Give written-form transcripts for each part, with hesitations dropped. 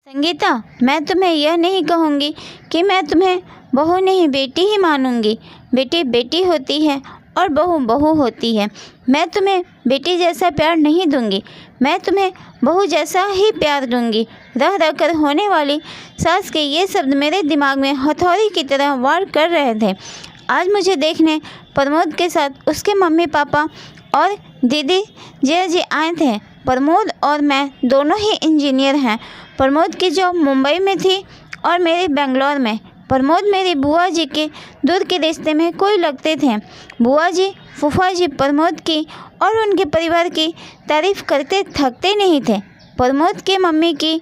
संगीता, मैं तुम्हें यह नहीं कहूँगी कि मैं तुम्हें बहू नहीं बेटी ही मानूंगी। बेटी बेटी होती है और बहू बहू होती है। मैं तुम्हें बेटी जैसा प्यार नहीं दूंगी, मैं तुम्हें बहू जैसा ही प्यार दूंगी। रह रह कर होने वाली सास के ये शब्द मेरे दिमाग में हथौड़ी की तरह वार कर रहे थे। आज मुझे देखने प्रमोद के साथ उसके मम्मी पापा और दीदी जया जी आए थे। प्रमोद और मैं दोनों ही इंजीनियर हैं। प्रमोद की जॉब मुंबई में थी और मेरी बेंगलोर में। प्रमोद मेरी बुआ जी के दूर के रिश्ते में कोई लगते थे। बुआ जी फूफा जी प्रमोद की और उनके परिवार की तारीफ करते थकते नहीं थे। प्रमोद के मम्मी की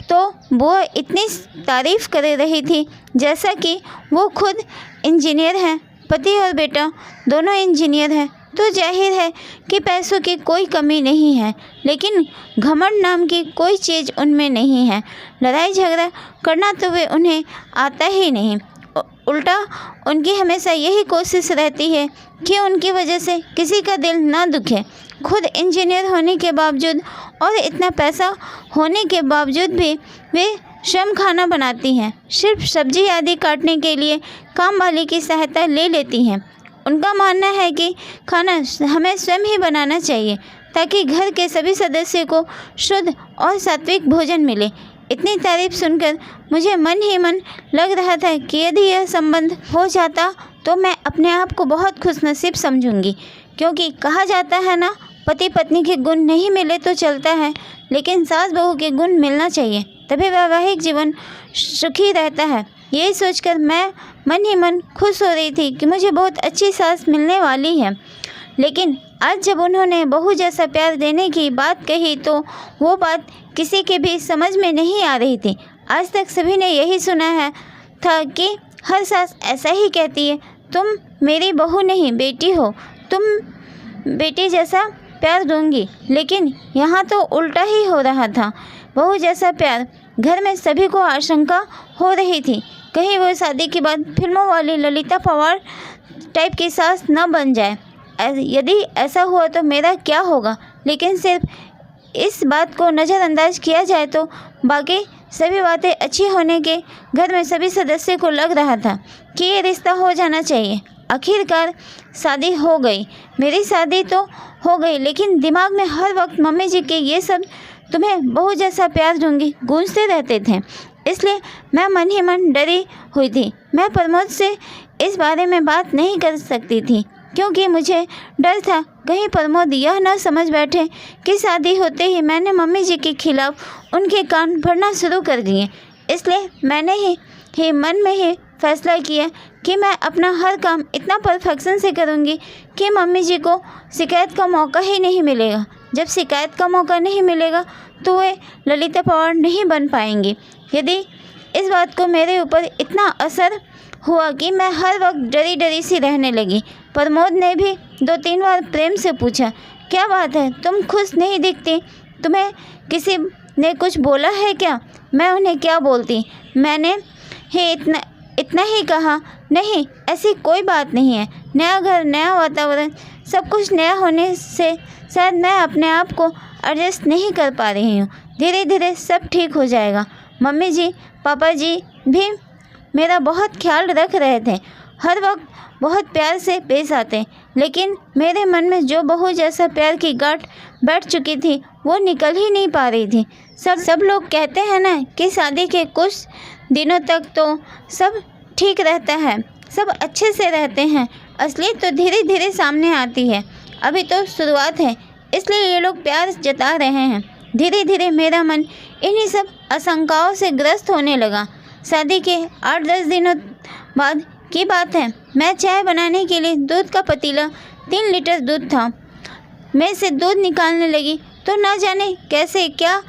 तो बुआ इतनी तारीफ कर रही थी जैसा कि वो खुद इंजीनियर हैं। पति और बेटा दोनों इंजीनियर हैं तो जाहिर है कि पैसों की कोई कमी नहीं है, लेकिन घमंड नाम की कोई चीज़ उनमें नहीं है। लड़ाई झगड़ा करना तो वे उन्हें आता ही नहीं। उल्टा उनकी हमेशा यही कोशिश रहती है कि उनकी वजह से किसी का दिल ना दुखे। खुद इंजीनियर होने के बावजूद और इतना पैसा होने के बावजूद भी वे स्वयं खाना बनाती हैं। सिर्फ सब्जी आदि काटने के लिए काम वाली की सहायता ले लेती हैं। उनका मानना है कि खाना हमें स्वयं ही बनाना चाहिए ताकि घर के सभी सदस्यों को शुद्ध और सात्विक भोजन मिले। इतनी तारीफ सुनकर मुझे मन ही मन लग रहा था कि यदि यह संबंध हो जाता तो मैं अपने आप को बहुत खुशनसीब समझूंगी, क्योंकि कहा जाता है ना, पति पत्नी के गुण नहीं मिले तो चलता है, लेकिन सास बहू के गुण मिलना चाहिए, तभी वैवाहिक जीवन सुखी रहता है। यही सोचकर मैं मन ही मन खुश हो रही थी कि मुझे बहुत अच्छी सास मिलने वाली है। लेकिन आज जब उन्होंने बहू जैसा प्यार देने की बात कही तो वो बात किसी के भी समझ में नहीं आ रही थी। आज तक सभी ने यही सुना है था कि हर सास ऐसा ही कहती है, तुम मेरी बहू नहीं बेटी हो, तुम बेटी जैसा प्यार दूंगी। लेकिन यहाँ तो उल्टा ही हो रहा था। बहू जैसा प्यार, घर में सभी को आशंका हो रही थी कहीं वो शादी के बाद फिल्मों वाली ललिता पवार टाइप की सास न बन जाए। यदि ऐसा हुआ तो मेरा क्या होगा। लेकिन सिर्फ इस बात को नज़रअंदाज किया जाए तो बाकी सभी बातें अच्छी होने के घर में सभी सदस्यों को लग रहा था कि ये रिश्ता हो जाना चाहिए। आखिरकार शादी हो गई। मेरी शादी तो हो गई, लेकिन दिमाग में हर वक्त मम्मी जी के ये सब तुम्हें बहू जैसा प्यार दूंगी गूंजते रहते थे। इसलिए मैं मन ही मन डरी हुई थी। मैं प्रमोद से इस बारे में बात नहीं कर सकती थी क्योंकि मुझे डर था कहीं प्रमोद यह न समझ बैठे कि शादी होते ही मैंने मम्मी जी के खिलाफ उनके कान भरना शुरू कर दिए। इसलिए मैंने ही मन में ही फैसला किया कि मैं अपना हर काम इतना परफेक्शन से करूँगी कि मम्मी जी को शिकायत का मौका ही नहीं मिलेगा। जब शिकायत का मौका नहीं मिलेगा तो वे ललिता पवार नहीं बन पाएंगी। यदि इस बात को मेरे ऊपर इतना असर हुआ कि मैं हर वक्त डरी डरी सी रहने लगी। प्रमोद ने भी 2-3 बार प्रेम से पूछा, क्या बात है, तुम खुश नहीं दिखती, तुम्हें किसी ने कुछ बोला है क्या? मैं उन्हें क्या बोलती, मैंने ही इतना ही कहा, नहीं ऐसी कोई बात नहीं है। नया घर, नया वातावरण, सब कुछ नया होने से शायद मैं अपने आप को एडजस्ट नहीं कर पा रही हूँ। धीरे धीरे सब ठीक हो जाएगा। मम्मी जी पापा जी भी मेरा बहुत ख्याल रख रहे थे, हर वक्त बहुत प्यार से पेश आते, लेकिन मेरे मन में जो बहू जैसा प्यार की गांठ बैठ चुकी थी वो निकल ही नहीं पा रही थी। सब लोग कहते हैं ना कि शादी के कुछ दिनों तक तो सब ठीक रहता है, सब अच्छे से रहते हैं, असलियत तो धीरे धीरे सामने आती है। अभी तो शुरुआत है, इसलिए ये लोग प्यार जता रहे हैं। धीरे धीरे मेरा मन इन्हीं सब आशंकाओं से ग्रस्त होने लगा। शादी के 8-10 दिनों बाद की बात है। मैं चाय बनाने के लिए दूध का पतीला 3 लीटर दूध था, मैं से दूध निकालने लगी तो ना जाने कैसे क्या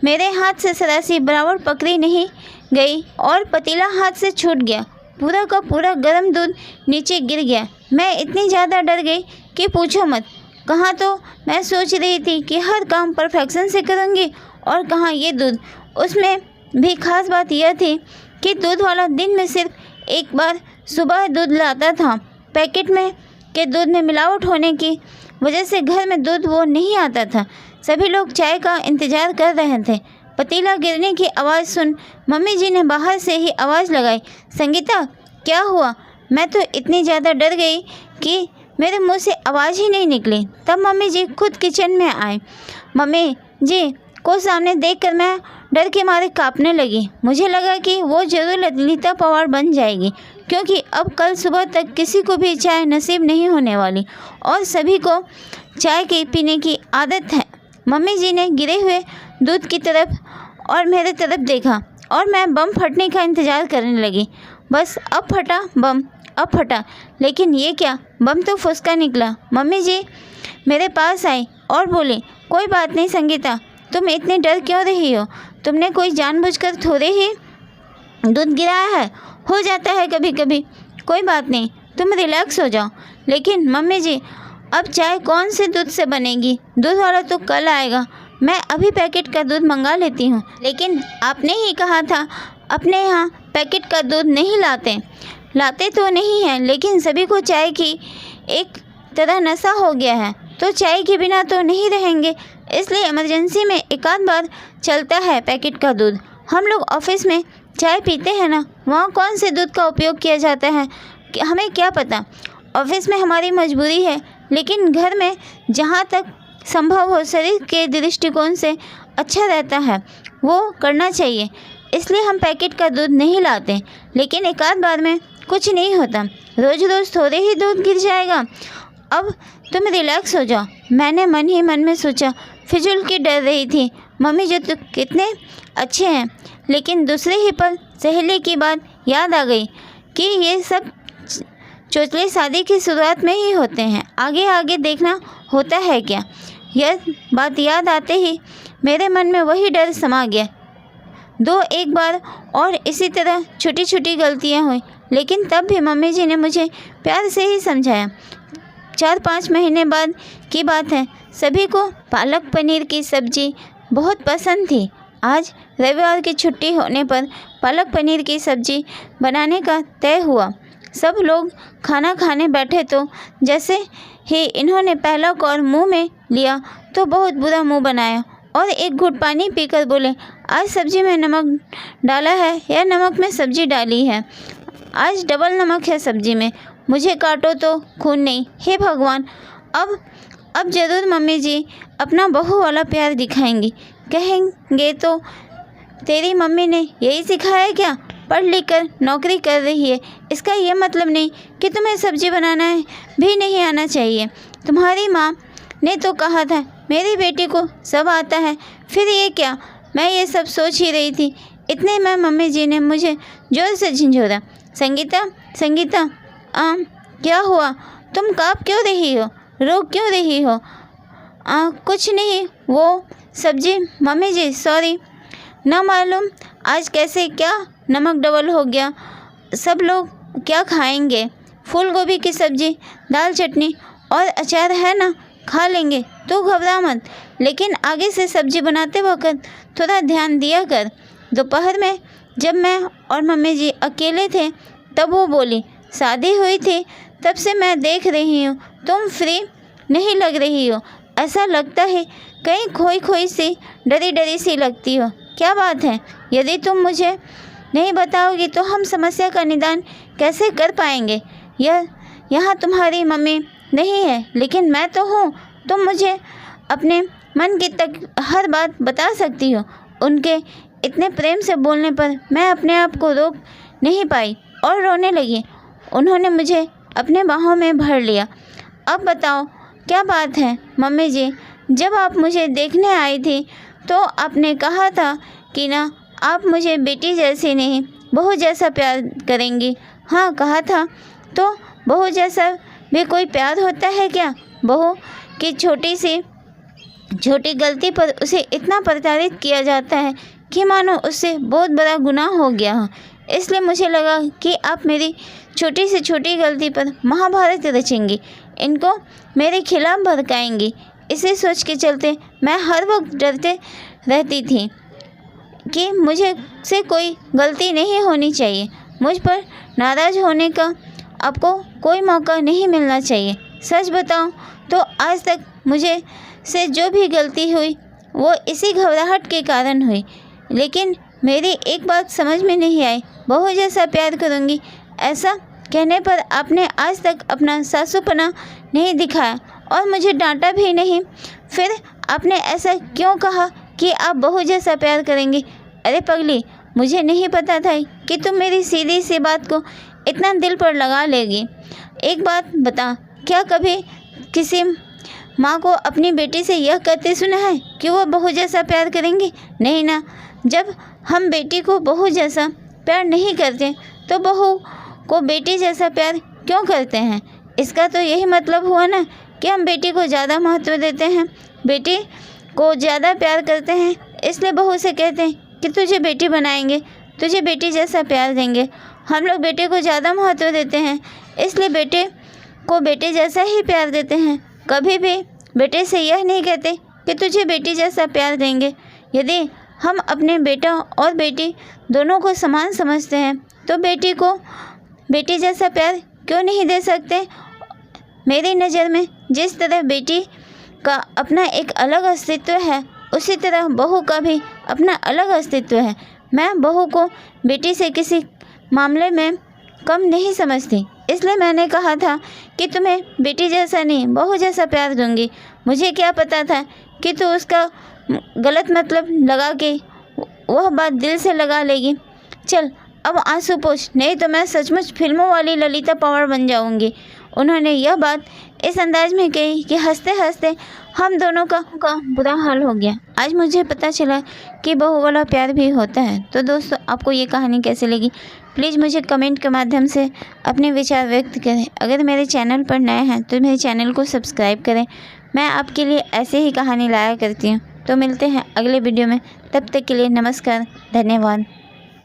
मेरे हाथ से सरासी बराबर पकड़ी नहीं गई और पतीला हाथ से छूट गया। पूरा का पूरा गर्म दूध नीचे गिर गया। मैं इतनी ज़्यादा डर गई कि पूछो मत। कहाँ तो मैं सोच रही थी कि हर काम परफेक्शन से करूँगी और कहाँ ये दूध। उसमें भी खास बात यह थी कि दूध वाला दिन में सिर्फ एक बार सुबह दूध लाता था। पैकेट में के दूध में मिलावट होने की वजह से घर में दूध वो नहीं आता था। सभी लोग चाय का इंतज़ार कर रहे थे। पतीला गिरने की आवाज़ सुन मम्मी जी ने बाहर से ही आवाज़ लगाई, संगीता क्या हुआ? मैं तो इतनी ज़्यादा डर गई कि मेरे मुंह से आवाज़ ही नहीं निकली। तब मम्मी जी खुद किचन में आए। मम्मी जी को सामने देखकर मैं डर के मारे कांपने लगी। मुझे लगा कि वो जरूर ललिता पवार बन जाएगी, क्योंकि अब कल सुबह तक किसी को भी चाय नसीब नहीं होने वाली और सभी को चाय के पीने की आदत है। मम्मी जी ने गिरे हुए दूध की तरफ और मेरे तरफ देखा और मैं बम फटने का इंतज़ार करने लगी। बस अब फटा बम, अब फटा। लेकिन ये क्या, बम तो फुसका निकला। मम्मी जी मेरे पास आई और बोली, कोई बात नहीं संगीता, तुम इतनी डर क्यों रही हो? तुमने कोई जानबूझकर थोड़े ही दूध गिराया है, हो जाता है कभी कभी, कोई बात नहीं, तुम रिलैक्स हो जाओ। लेकिन मम्मी जी अब चाय कौन से दूध से बनेगी? दूध वाला तो कल आएगा, मैं अभी पैकेट का दूध मंगा लेती हूँ। लेकिन आपने ही कहा था अपने यहाँ पैकेट का दूध नहीं लाते तो नहीं हैं, लेकिन सभी को चाय की एक तरह नशा हो गया है, तो चाय के बिना तो नहीं रहेंगे, इसलिए इमरजेंसी में एक आध बार चलता है पैकेट का दूध। हम लोग ऑफिस में चाय पीते हैं ना, वहाँ कौन से दूध का उपयोग किया जाता है हमें क्या पता। ऑफिस में हमारी मजबूरी है, लेकिन घर में जहाँ तक संभव हो शरीर के दृष्टिकोण से अच्छा रहता है वो करना चाहिए, इसलिए हम पैकेट का दूध नहीं लाते। लेकिन एक आध बार में कुछ नहीं होता, रोज़ रोज़ थोड़े ही दूध गिर जाएगा। अब तुम रिलैक्स हो जाओ। मैंने मन ही मन में सोचा, फिजूल की डर रही थी। मम्मी जो तो कितने अच्छे हैं, लेकिन दूसरे ही पल सहेली की बात याद आ गई कि ये सब चोचले शादी की शुरुआत में ही होते हैं, आगे आगे देखना होता है क्या। यह बात याद आते ही मेरे मन में वही डर समा गया। एक बार और इसी तरह छोटी छोटी गलतियां हुई, लेकिन तब भी मम्मी जी ने मुझे प्यार से ही समझाया। 4-5 महीने बाद की बात है, सभी को पालक पनीर की सब्ज़ी बहुत पसंद थी। आज रविवार की छुट्टी होने पर पालक पनीर की सब्ज़ी बनाने का तय हुआ। सब लोग खाना खाने बैठे तो जैसे ही इन्होंने पहला कौर मुंह में लिया तो बहुत बुरा मुंह बनाया और एक घूंट पानी पीकर बोले, आज सब्ज़ी में नमक डाला है या नमक में सब्ज़ी डाली है? आज डबल नमक है सब्ज़ी में, मुझे काटो तो खून नहीं। हे भगवान, अब ज़रूर मम्मी जी अपना बहू वाला प्यार दिखाएंगी। कहेंगे तो तेरी मम्मी ने यही सिखाया क्या? पढ़ लिख कर नौकरी कर रही है, इसका ये मतलब नहीं कि तुम्हें सब्ज़ी बनाना है भी नहीं आना चाहिए। तुम्हारी माँ ने तो कहा था मेरी बेटी को सब आता है, फिर ये क्या? मैं ये सब सोच ही रही थी, इतने में मम्मी जी ने मुझे ज़ोर से झंझोरा, संगीता क्या हुआ? तुम काँप क्यों रही हो, रो क्यों रही हो? कुछ नहीं, वो सब्ज़ी। मम्मी जी सॉरी, ना मालूम आज कैसे क्या नमक डबल हो गया। सब लोग क्या खाएंगे? फूल गोभी की सब्ज़ी, दाल चटनी और अचार है ना, खा लेंगे, तो घबरा मत। लेकिन आगे से सब्ज़ी बनाते वक्त थोड़ा ध्यान दिया कर। दोपहर में जब मैं और मम्मी जी अकेले थे तब वो बोली, शादी हुई थी तब से मैं देख रही हूँ तुम फ्री नहीं लग रही हो, ऐसा लगता है कहीं खोई सी डरी सी लगती हो। क्या बात है? यदि तुम मुझे नहीं बताओगी तो हम समस्या का निदान कैसे कर पाएंगे? यहाँ तुम्हारी मम्मी नहीं है, लेकिन मैं तो हूँ। तुम मुझे अपने मन की तक हर बात बता सकती हो। उनके इतने प्रेम से बोलने पर मैं अपने आप को रोक नहीं पाई और रोने लगी। उन्होंने मुझे अपने बाहों में भर लिया। अब बताओ क्या बात है? मम्मी जी, जब आप मुझे देखने आई थी तो आपने कहा था कि ना आप मुझे बेटी जैसी नहीं बहू जैसा प्यार करेंगी। हाँ कहा था, तो बहू जैसा भी कोई प्यार होता है क्या? बहू की छोटी गलती पर उसे इतना प्रताड़ित किया जाता है कि मानो उससे बहुत बड़ा गुनाह हो गया हो। इसलिए मुझे लगा कि आप मेरी छोटी से छोटी गलती पर महाभारत रचेंगी, इनको मेरे खिलाफ भड़काएंगी। इसे सोच के चलते मैं हर वक्त डरते रहती थी कि मुझे से कोई गलती नहीं होनी चाहिए। मुझ पर नाराज़ होने का आपको कोई मौका नहीं मिलना चाहिए। सच बताऊं तो आज तक मुझे से जो भी गलती हुई वो इसी घबराहट के कारण हुई लेकिन मेरी एक बात समझ में नहीं आई, बहू जैसा प्यार करूँगी। ऐसा कहने पर आपने आज तक अपना सासूपना नहीं दिखाया और मुझे डांटा भी नहीं। फिर आपने ऐसा क्यों कहा कि आप बहू जैसा प्यार करेंगी? अरे पगली, मुझे नहीं पता था कि तुम मेरी सीधी सी बात को इतना दिल पर लगा लेगी। एक बात बता, क्या कभी किसी माँ को अपनी बेटी से यह कहते सुना है कि वो बहू जैसा प्यार करेंगी? नहीं ना। जब हम बेटी को बहू जैसा प्यार नहीं करते तो बहू को बेटी जैसा प्यार क्यों करते हैं? इसका तो यही मतलब हुआ ना कि हम बेटी को ज़्यादा महत्व देते हैं, बेटी को ज़्यादा प्यार करते हैं, इसलिए बहू से कहते हैं कि तुझे बेटी बनाएंगे, तुझे बेटी जैसा प्यार देंगे। हम लोग बेटे को ज़्यादा महत्व देते हैं, इसलिए बेटे को बेटे जैसा ही प्यार देते हैं। कभी भी बेटे से यह नहीं कहते कि तुझे बेटी जैसा प्यार देंगे। यदि हम अपने बेटा और बेटी दोनों को समान समझते हैं तो बेटी को बेटी जैसा प्यार क्यों नहीं दे सकते? मेरी नज़र में जिस तरह बेटी का अपना एक अलग अस्तित्व है, उसी तरह बहू का भी अपना अलग अस्तित्व है। मैं बहू को बेटी से किसी मामले में कम नहीं समझती, इसलिए मैंने कहा था कि तुम्हें बेटी जैसा नहीं बहू जैसा प्यार दूंगी। मुझे क्या पता था कि तू उसका गलत मतलब लगा के वह बात दिल से लगा लेगी। चल अब आंसू पोंछ, नहीं तो मैं सचमुच फिल्मों वाली ललिता पंवर बन जाऊंगी। उन्होंने यह बात इस अंदाज में कही कि हंसते हंसते हम दोनों का बुरा हाल हो गया। आज मुझे पता चला कि बहू वाला प्यार भी होता है। तो दोस्तों, आपको ये कहानी कैसे लगी प्लीज़ मुझे कमेंट के माध्यम से अपने विचार व्यक्त करें। अगर मेरे चैनल पर नए हैं तो मेरे चैनल को सब्सक्राइब करें। मैं आपके लिए ऐसे ही कहानी लाया करती हूँ। तो मिलते हैं अगले वीडियो में, तब तक के लिए नमस्कार, धन्यवाद।